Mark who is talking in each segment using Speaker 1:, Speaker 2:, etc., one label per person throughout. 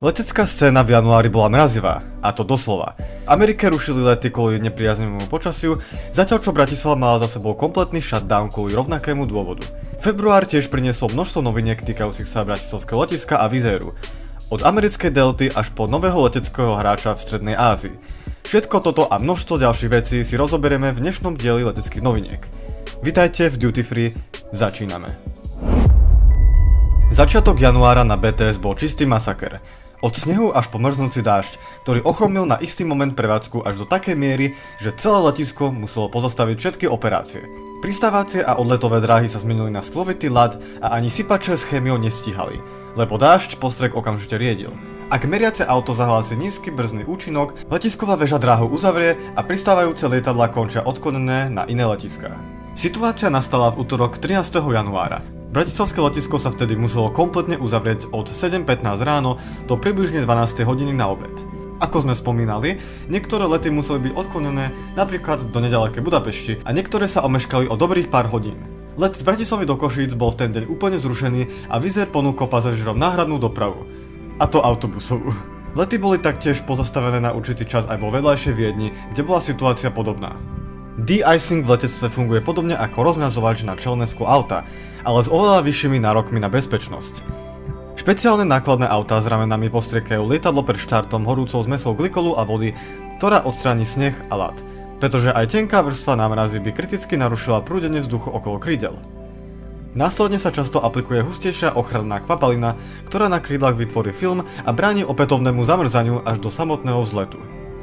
Speaker 1: Letecká scéna v januári bola mrazivá, a to doslova. Amerike rušili lety kvôli nepriaznivému počasiu, zatiaľ čo Bratislava mala za sebou kompletný shutdown kvôli rovnakému dôvodu. Február tiež priniesol množstvo noviniek týkajúcich sa bratislavského letiska a Vizéru. Od americkej Delty až po nového leteckého hráča v Strednej Ázii. Všetko toto a množstvo ďalších vecí si rozoberieme v dnešnom dieli leteckých noviniek. Vitajte v Duty Free, začíname. Začiatok januára na BTS bol čistý masaker. Od snehu až po mrznúci dážď, ktorý ochromil na istý moment prevádzku až do takej miery, že celé letisko muselo pozastaviť všetky operácie. Pristávacie a odletové dráhy sa zmenili na sklovitý ľad a ani sypače s chémiou nestíhali, lebo dážď postrek okamžite riedil. Ak meriace auto zahlási nízky brzdný účinok, letisková väža dráhu uzavrie a pristávajúce lietadlá končia odklonené na iné letiská. Situácia nastala v utorok 13. januára. Bratislavské letisko sa vtedy muselo kompletne uzavrieť od 7:15 ráno do približne 12 hodiny na obed. Ako sme spomínali, niektoré lety museli byť odklonené napríklad do nedalekej Budapešti a niektoré sa omeškali o dobrých pár hodín. Let z Bratislavy do Košíc bol v ten deň úplne zrušený a Wizz Air ponúkol pasažierom náhradnú dopravu. A to autobusovú. Lety boli taktiež pozastavené na určitý čas aj vo vedľajšej Viedni, kde bola situácia podobná. De-icing v letectve funguje podobne ako rozmrazovač na čelné sklo auta, ale s oveľa vyššími nárokmi na bezpečnosť. Špeciálne nákladné autá s ramenami postriekajú lietadlo pred štartom horúcou zmesou glykolu a vody, ktorá odstráni sneh a ľad, pretože aj tenká vrstva námrazy by kriticky narušila prúdenie vzduchu okolo krídel. Následne sa často aplikuje hustejšia ochranná kvapalina, ktorá na krídlach vytvorí film a bráni opätovnému zamrzaniu až do samotného vzletu.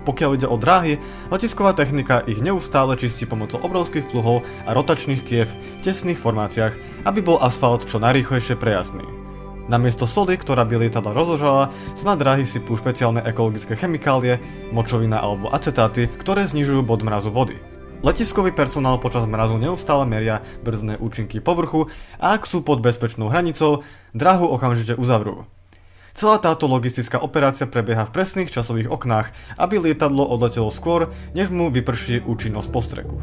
Speaker 1: Pokiaľ ide o dráhy, letisková technika ich neustále čistí pomocou obrovských pluhov a rotačných kiev v tesných formáciách, aby bol asfalt čo najrýchlejšie prejazdný. Namiesto sody, ktorá by lietadla rozožrala, sa na dráhy sypú špeciálne ekologické chemikálie, močovina alebo acetáty, ktoré znižujú bod mrazu vody. Letiskový personál počas mrazu neustále meria brzdné účinky povrchu a ak sú pod bezpečnou hranicou, dráhu okamžite uzavrú. Celá táto logistická operácia prebieha v presných časových oknách, aby lietadlo odletelo skôr, než mu vyprší účinnosť postreku.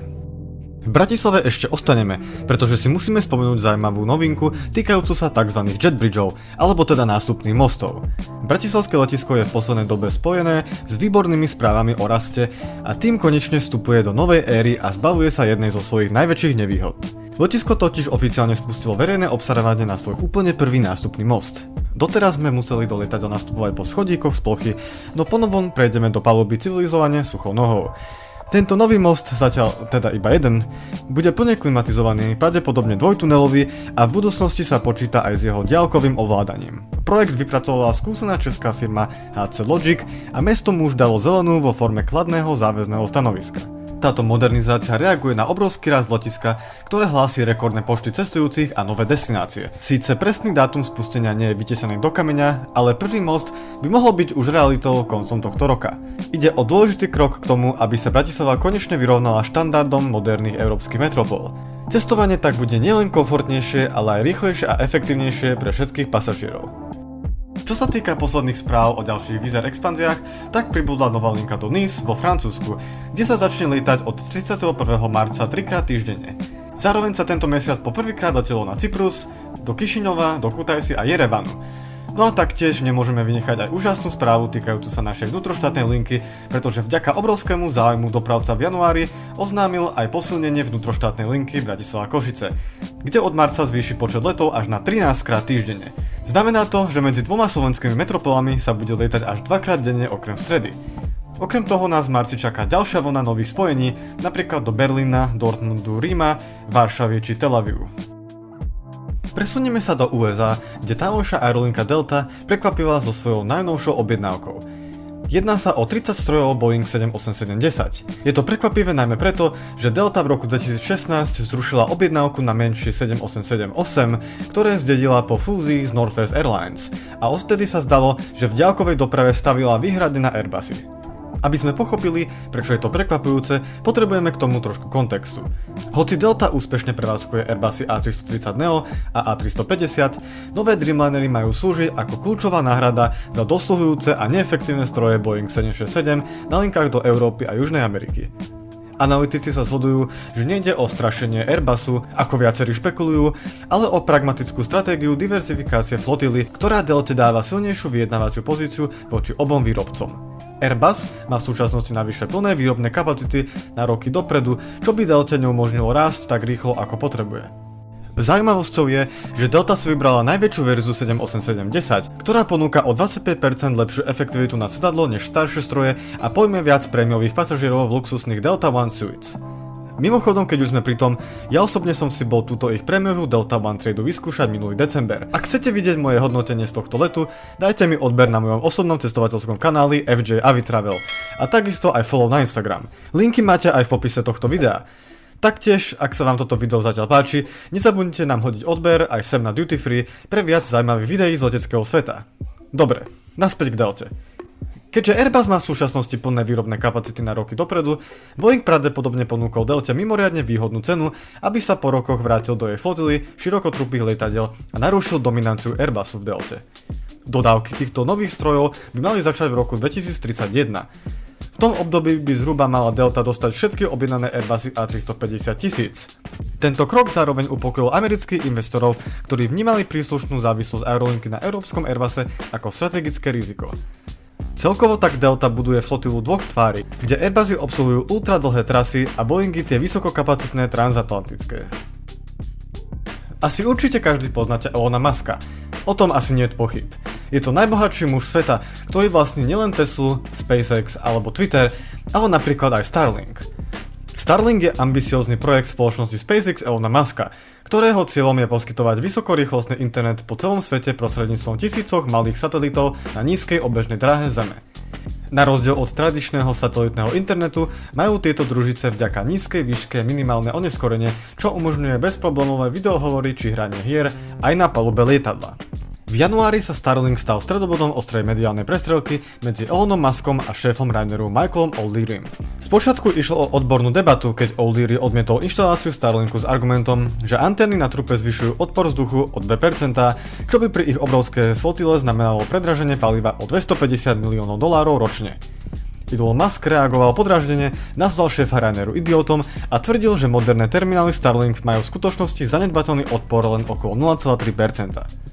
Speaker 1: V Bratislave ešte ostaneme, pretože si musíme spomenúť zaujímavú novinku týkajúcu sa tzv. Jet bridgeov, alebo teda nástupných mostov. Bratislavské letisko je v poslednej dobe spojené s výbornými správami o raste a tým konečne vstupuje do novej éry a zbavuje sa jednej zo svojich najväčších nevýhod. Letisko totiž oficiálne spustilo verejné obstarávanie na svoj úplne prvý nástupný most. Doteraz sme museli do lietadla nastupovať po schodíkoch z plochy, no ponovom prejdeme do paluby civilizovane suchou nohou. Tento nový most, zatiaľ teda iba jeden, bude plne klimatizovaný, pravdepodobne dvojtunelový a v budúcnosti sa počíta aj s jeho diaľkovým ovládaním. Projekt vypracovala skúsená česká firma HC Logic a mesto mu už dalo zelenú vo forme kladného záväzného stanoviska. Táto modernizácia reaguje na obrovský rast letiska, ktoré hlási rekordné počty cestujúcich a nové destinácie. Síce presný dátum spustenia nie je vytesaný do kameňa, ale prvý most by mohol byť už realitou koncom tohto roka. Ide o dôležitý krok k tomu, aby sa Bratislava konečne vyrovnala štandardom moderných európskych metropol. Cestovanie tak bude nielen komfortnejšie, ale aj rýchlejšie a efektívnejšie pre všetkých pasažierov. Čo sa týka posledných správ o ďalších Wizz Air expanziách, tak pribudla nová linka do Nice vo Francúzsku, kde sa začne lietať od 31. marca 3-krát týždenne. Zároveň sa tento mesiac poprvýkrát letelo na Cyprus, do Kišiňova, do Kutaisi a Jerevanu. No a taktiež nemôžeme vynechať aj úžasnú správu týkajúcu sa našej vnútroštátnej linky, pretože vďaka obrovskému záujmu dopravca v januári oznámil aj posilnenie vnútroštátnej linky Bratislava-Košice, kde od marca zvýši počet letov až na 13 krát týždenne. Znamená to, že medzi dvoma slovenskými metropolami sa bude lietať až 2-krát denne okrem stredy. Okrem toho nás v marci čaká ďalšia vlna nových spojení, napríklad do Berlína, Dortmundu, Ríma, Varšavy či Tel Avivu. Presunieme sa do USA, kde tamojšia aerolinka Delta prekvapila so svojou najnovšou objednávkou. Jedná sa o 30 strojov Boeing 787-10. Je to prekvapivé najmä preto, že Delta v roku 2016 zrušila objednávku na menšie 787-8, ktoré zdedila po fúzii z Northwest Airlines a odtedy sa zdalo, že v diaľkovej doprave stavila výhradne na Airbusy. Aby sme pochopili, prečo je to prekvapujúce, potrebujeme k tomu trošku kontextu. Hoci Delta úspešne prevádzkuje Airbusy A330neo a A350, nové Dreamlinery majú slúžiť ako kľúčová náhrada za dosluhujúce a neefektívne stroje Boeing 767 na linkách do Európy a Južnej Ameriky. Analytici sa zhodujú, že nejde o strašenie Airbusu, ako viacerí špekulujú, ale o pragmatickú stratégiu diverzifikácie flotily, ktorá Delte dáva silnejšiu vyjednávaciu pozíciu voči obom výrobcom. Airbus má v súčasnosti navyše plné výrobné kapacity na roky dopredu, čo by Delte neumožnilo rásť tak rýchlo ako potrebuje. Zaujímavosťou je, že Delta si vybrala najväčšiu verziu 787-10, ktorá ponúka o 25% lepšiu efektivitu na sedadlo než staršie stroje a pojme viac prémiových pasažierov v luxusných Delta One Suites. Mimochodom, keď už sme pri tom, ja osobne som si bol túto ich prémiovú Delta One triedu vyskúšať minulý december. Ak chcete vidieť moje hodnotenie z tohto letu, dajte mi odber na mojom osobnom cestovateľskom kanáli FJ Avitravel a takisto aj follow na Instagram. Linky máte aj v popise tohto videa. Taktiež, ak sa vám toto video zatiaľ páči, nezabudnite nám hodiť odber aj sem na Duty Free pre viac zaujímavých videí z leteckého sveta. Dobre, naspäť k Delte. Keďže Airbus má v súčasnosti plné výrobné kapacity na roky dopredu, Boeing pravdepodobne ponúkol Delte mimoriadne výhodnú cenu, aby sa po rokoch vrátil do jej flotily širokotrupých lietadiel a narušil dominanciu Airbusu v Delte. Dodávky týchto nových strojov by mali začať v roku 2031. V tom období by zhruba mala Delta dostať všetky objednané Airbusy A350 000. Tento krok zároveň upokojil amerických investorov, ktorí vnímali príslušnú závislosť aerolinky na európskom Airbuse ako strategické riziko. Celkovo tak Delta buduje flotilu dvoch tvári, kde Airbusy obsluhujú ultradlhé trasy a Boeingy tie vysokokapacitné transatlantické. Asi určite každý poznáte Elona Muska, o tom asi nie je pochyb. Je to najbohatší muž sveta, ktorý vlastní nielen Teslu, SpaceX alebo Twitter, ale napríklad aj Starlink. Starlink je ambiciózny projekt spoločnosti SpaceX Elona Muska, ktorého cieľom je poskytovať vysokorýchlostný internet po celom svete prostredníctvom tisícoch malých satelitov na nízkej obežnej dráhe Zeme. Na rozdiel od tradičného satelitného internetu majú tieto družice vďaka nízkej výške minimálne oneskorenie, čo umožňuje bezproblémové videohovory či hranie hier aj na palube lietadla. V januári sa Starlink stal stredobodom ostrej mediálnej prestrelky medzi Elonom Muskom a šéfom Raineru Michaelom O'Learym. Spočiatku išlo o odbornú debatu, keď O'Leary odmietol inštaláciu Starlinku s argumentom, že antény na trupe zvyšujú odpor vzduchu o 2%, čo by pri ich obrovské flotile znamenalo predraženie paliva o $250 miliónov ročne. Elon Musk reagoval podráždene, nazval šéfa Raineru idiotom a tvrdil, že moderné terminály Starlink majú v skutočnosti zanedbateľný odpor len okolo 0,3%.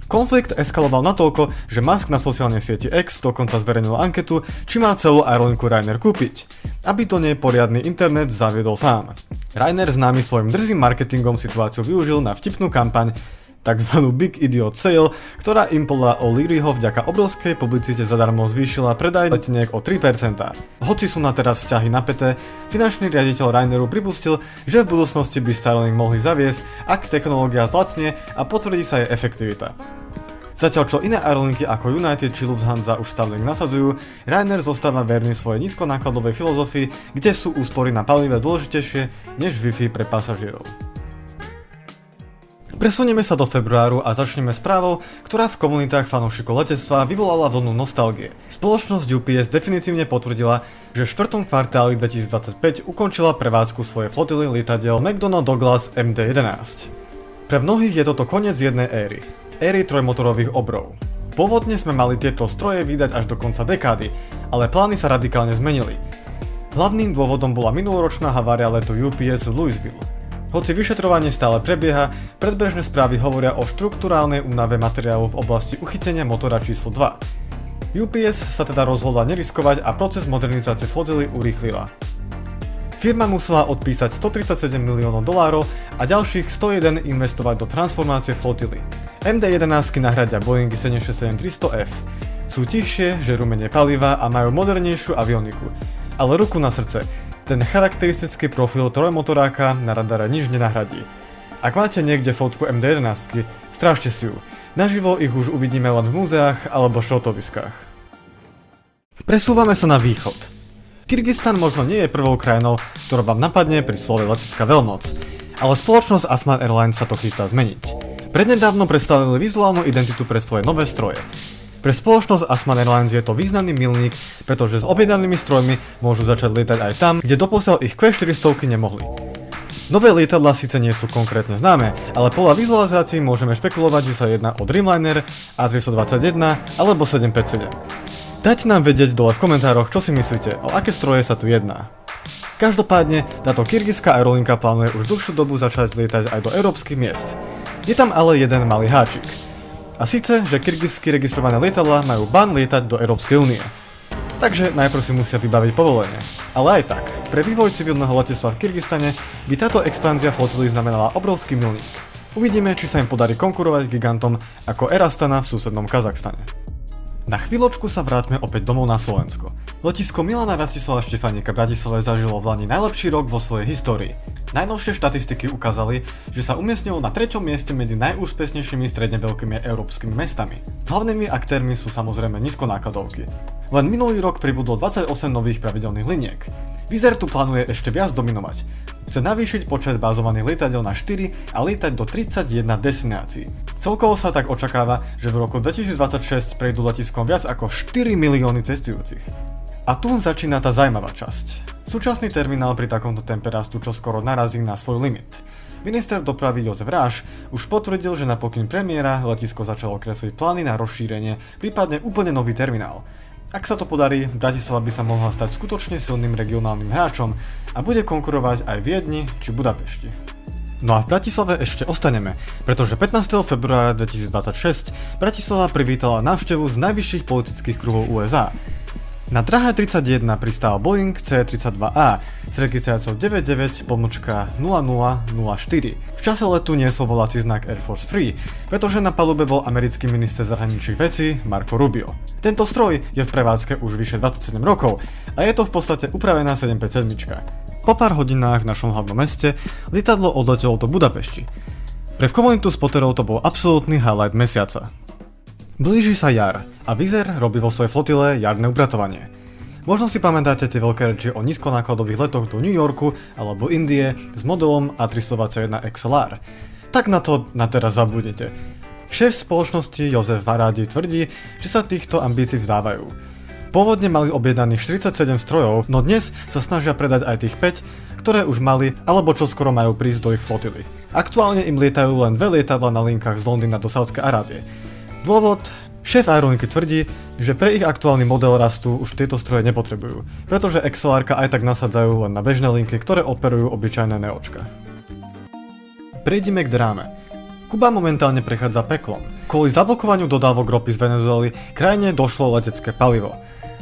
Speaker 1: Konflikt eskaloval natoľko, že Musk na sociálnej sieti X dokonca zverejnil anketu, či má celú aerolinku Ryanair kúpiť, aby do nej poriadny internet zaviedol sám. Ryanair známy svojim drzým marketingom situáciu využil na vtipnú kampaň, tzv. Big Idiot Sale, ktorá im podľa O'Learyho vďaka obrovskej publicite zadarmo zvýšila predaj leteniek o 3%. Hoci sú na teraz vzťahy napäté, finančný riaditeľ Ryanairu pripustil, že v budúcnosti by Starlink mohli zaviesť, ak technológia zlacnie a potvrdí sa jej efektivita. Zatiaľ čo iné aerolinky ako United či Lufthansa už Starlink nasadzujú, Ryanair zostáva verný svojej nízkonákladovej filozofii, kde sú úspory na palive dôležitejšie než Wi-Fi pre pasažierov. Presunieme sa do februáru a začneme správou, ktorá v komunitách fanúšikov letectva vyvolala vlnu nostalgie. Spoločnosť UPS definitívne potvrdila, že v 4. kvartáli 2025 ukončila prevádzku svojej flotily lietadiel McDonnell Douglas MD-11. Pre mnohých je toto koniec jednej éry trojmotorových obrov. Pôvodne sme mali tieto stroje vydať až do konca dekády, ale plány sa radikálne zmenili. Hlavným dôvodom bola minuloročná havária letu UPS v Louisville. Hoci vyšetrovanie stále prebieha, predbežné správy hovoria o štruktúrálnej únave materiálu v oblasti uchytenia motora číslo 2. UPS sa teda rozhodla neriskovať a proces modernizácie flotily urýchlila. Firma musela odpísať $137 miliónov a ďalších 101 investovať do transformácie flotily. MD-11 nahradia Boeingy 767-300F. Sú tichšie, žerú menej paliva a majú modernejšiu avioniku. Ale ruku na srdce, ten charakteristický profil trojmotoráka na radare nič nenahradí. Ak máte niekde fotku MD-11, strážte si ju. Naživo ich už uvidíme len v múzeách alebo šrotoviskách. Presúvame sa na východ. Kyrgyzstan možno nie je prvou krajinou, ktorá vám napadne pri slove letecká veľmoc, ale spoločnosť Asman Airlines sa to chystá zmeniť. Prednedávno predstavili vizuálnu identitu pre svoje nové stroje. Pre spoločnosť Asman Airlines je to významný milník, pretože s objednanými strojmi môžu začať lietať aj tam, kde doposiaľ ich Q400 nemohli. Nové lietadlá síce nie sú konkrétne známe, ale podľa vizualizácií môžeme špekulovať, že sa jedná o Dreamliner, A321 alebo 757. Dajte nám vedieť dole v komentároch, čo si myslíte, o aké stroje sa tu jedná. Každopádne, táto kyrgyzská aerolinka plánuje už dlhšiu dobu začať lietať aj do európskych miest. Je tam ale jeden malý háčik. A síce, že kyrgyzsky registrované lietadlá majú ban lietať do Európskej únie. Takže najprv si musia vybaviť povolenie. Ale aj tak, pre vývoj civilného letectva v Kyrgyzstane by táto expanzia flotily znamenala obrovský milník. Uvidíme, či sa im podarí konkurovať gigantom ako Air Astana v susednom Kazachstane. Na chvíľočku sa vráťme opäť domov na Slovensko. Letisko Milana Rastislava Štefánika v Bratislave zažilo v lani najlepší rok vo svojej histórii. Najnovšie štatistiky ukázali, že sa umiestnilo na 3. mieste medzi najúspešnejšími stredne veľkými európskymi mestami. Hlavnými aktérmi sú samozrejme nízkonákladovky. Len minulý rok pribudlo 28 nových pravidelných liniek. Wizz Air tu plánuje ešte viac dominovať. Chce navýšiť počet bázovaných lietadiel na 4 a lietať do 31 destinácií. Celkovo sa tak očakáva, že v roku 2026 prejdú letiskom viac ako 4 milióny cestujúcich. A tu začína tá zaujímavá časť. Súčasný terminál pri takomto tempe rastu čoskoro narazí na svoj limit. Minister dopravy Jozef Ráš už potvrdil, že na pokyn premiéra letisko začalo kresliť plány na rozšírenie, prípadne úplne nový terminál. Ak sa to podarí, Bratislava by sa mohla stať skutočne silným regionálnym hráčom a bude konkurovať aj Viedni či Budapešti. No a v Bratislave ešte ostaneme, pretože 15. februára 2026 Bratislava privítala návštevu z najvyšších politických kruhov USA. Na Drahé 31 pristál Boeing C-32A s registráciou 99-0004. V čase letu niesol volací znak Air Force Free, pretože na palube bol americký minister zahraničných vecí Marco Rubio. Tento stroj je v prevádzke už vyše 27 rokov a je to v podstate upravená 757. Po pár hodinách v našom hlavnom meste lietadlo odletelo do Budapešti. Pre komunitu spoterov to bol absolútny highlight mesiaca. Blíži sa jar a Wizz Air robí vo svojej flotile jarné upratovanie. Možno si pamätáte tie veľké reči o nízkonákladových letoch do New Yorku alebo Indie s modelom A321 XLR. Tak na to na teraz zabudnite. Šéf spoločnosti Jozef Varádi tvrdí, že sa týchto ambícií vzdávajú. Pôvodne mali objednaných 47 strojov, no dnes sa snažia predať aj tých 5, ktoré už mali alebo čoskoro majú prísť do ich flotily. Aktuálne im lietajú len 2 lietadlá na linkách z Londýna do Saúdskej Arábie. Dôvod? Šéf aerolinky tvrdí, že pre ich aktuálny model rastu už tieto stroje nepotrebujú, pretože XLR-ka aj tak nasadzajú len na bežné linky, ktoré operujú obyčajné neočka. Prejdime k dráme. Kuba momentálne prechádza peklom. Kvôli zablokovaniu dodávok ropy z Venezuely krajine došlo letecké palivo.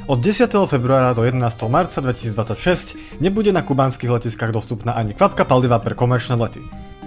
Speaker 1: Od 10. februára do 11. marca 2026 nebude na kubánskych letiskách dostupná ani kvapka paliva pre komerčné lety.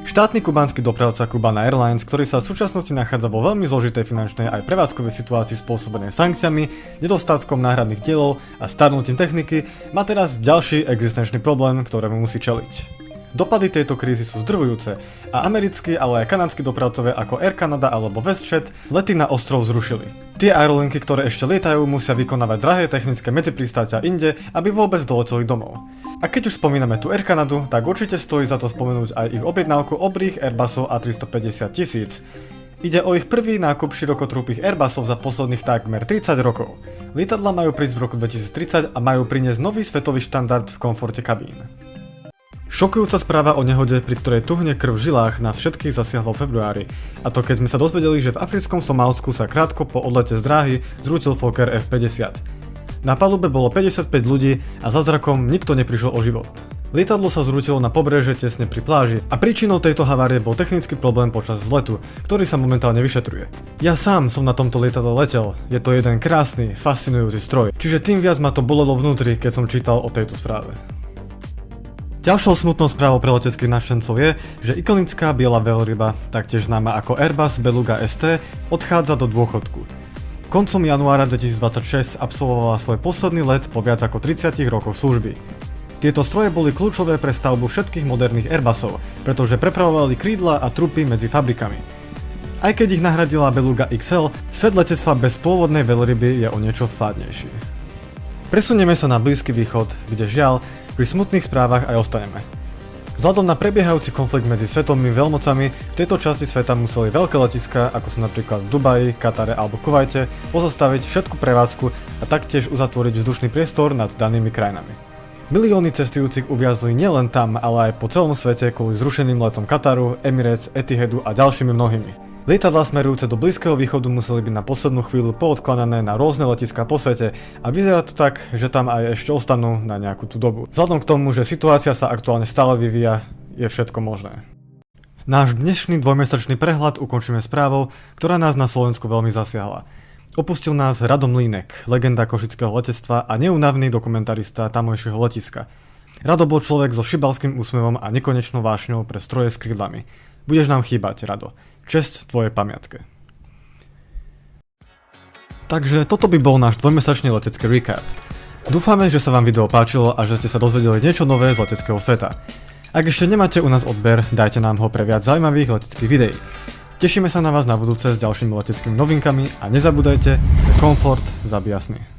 Speaker 1: Štátny kubánsky dopravca Cubana Airlines, ktorý sa v súčasnosti nachádza vo veľmi zložitej finančnej aj prevádzkovej situácii spôsobenej sankciami, nedostatkom náhradných dielov a starnutím techniky, má teraz ďalší existenčný problém, ktorému musí čeliť. Dopady tejto krízy sú zdrvujúce a americkí, ale aj kanadskí dopravcovia ako Air Canada alebo WestJet lety na ostrov zrušili. Tie aerolinky, ktoré ešte lietajú, musia vykonávať drahé technické medzipristátia inde, aby vôbec doleteli domov. A keď už spomíname tu Air Canadu, tak určite stojí za to spomenúť aj ich objednávku obrých Airbusov A350 000. Ide o ich prvý nákup širokotrúpych Airbusov za posledných takmer 30 rokov. Lietadlá majú prísť v roku 2030 a majú priniesť nový svetový štandard v komforte kabín. Šokujúca správa o nehode, pri ktorej tuhne krv v žilách, nás všetkých zasiahla v februári. A to keď sme sa dozvedeli, že v africkom Somálsku sa krátko po odlete z dráhy zrútil Fokker F-50. Na palube bolo 55 ľudí a za zrakom nikto neprišiel o život. Lietadlo sa zrútilo na pobreže tesne pri pláži a príčinou tejto havárie bol technický problém počas vzletu, ktorý sa momentálne vyšetruje. Ja sám som na tomto lietadle letel, je to jeden krásny, fascinujúci stroj, čiže tým viac ma to bolelo vnútri, keď som čítal o tejto správe. Ďalšou smutnou správou pre leteckých nadšencov je, že ikonická biela veľryba, taktiež známa ako Airbus Beluga ST, odchádza do dôchodku. Koncom januára 2026 absolvovala svoj posledný let po viac ako 30 rokoch služby. Tieto stroje boli kľúčové pre stavbu všetkých moderných Airbusov, pretože prepravovali krídla a trupy medzi fabrikami. Aj keď ich nahradila Beluga XL, svet letectva bez pôvodnej veľryby je o niečo fádnejší. Presunieme sa na Blízky východ, kde žiaľ, pri smutných správach aj ostaneme. Vzhľadom na prebiehajúci konflikt medzi svetovými veľmocami v tejto časti sveta museli veľké letiská, ako sú napríklad v Dubaji, Katare alebo Kuvajte, pozastaviť všetku prevádzku a taktiež uzatvoriť vzdušný priestor nad danými krajinami. Milióny cestujúcich uviazli nielen tam, ale aj po celom svete kvôli zrušeným letom Kataru, Emirates, Etihadu a ďalšími mnohými. Lietadlá smerujúce do Blízkeho východu museli byť na poslednú chvíľu poodkladané na rôzne letiská po svete a vyzerá to tak, že tam aj ešte ostanú na nejakú tú dobu. Vzhľadom k tomu, že situácia sa aktuálne stále vyvíja, je všetko možné. Náš dnešný dvojmesačný prehľad ukončíme správou, ktorá nás na Slovensku veľmi zasiahla. Opustil nás Rado Mlínek, legenda košického letectva a neúnavný dokumentarista tamojšieho letiska. Rado bol človek so šibalským úsmevom a nekonečnou vášňou pre stroje s krídlami. Budeš nám chýbať, Rado. Česť tvojej pamiatke. Takže toto by bol náš dvojmesačný letecký recap. Dúfame, že sa vám video páčilo a že ste sa dozvedeli niečo nové z leteckého sveta. Ak ešte nemáte u nás odber, dajte nám ho pre viac zaujímavých leteckých videí. Tešíme sa na vás na budúce s ďalšími leteckými novinkami a nezabúdajte, komfort zabíja sny.